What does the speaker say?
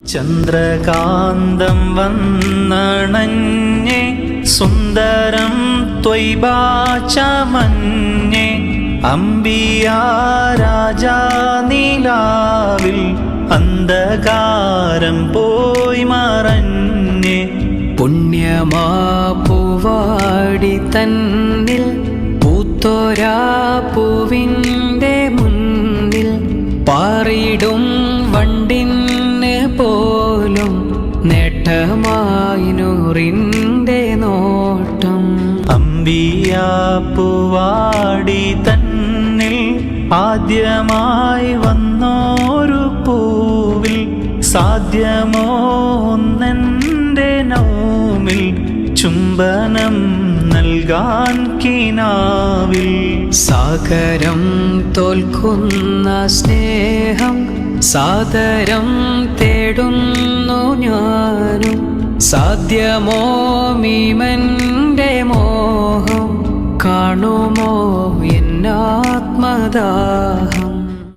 ചന്ദ്രകാന്തം വന്നണഞ്ഞേ സുന്ദരം ത്വയ്ബാചമഞ്ഞേ അംബിയാ രാജാനിലാവിൽ അന്ധകാരം പോയി മറഞ്ഞേ. പുണ്യമാ പൂവാടി തന്നിൽ പൂത്തോരാ പൂവിൻ്റെ മുന്നിൽ പാറിടും വണ്ടിന് പോലും നേട്ടമായി നൂറിൻ്റെ നോട്ടം. അംബിയാ പൂവാടി തന്നിൽ ആദ്യമായി വന്നോരു പൂവിൽ സാധ്യമോ ഒന്നെൻ്റെ നൗമിൽ ചുംബനം നൽകാൻ കിനാവിൽ. സാഗരം തോൽക്കുന്ന സ്നേഹം സാദരം തേടുന്നു ഞാനും. സാധ്യമോ മീമൻ്റെ മോഹം കാണുമോ എന്നാത്മദാഹം.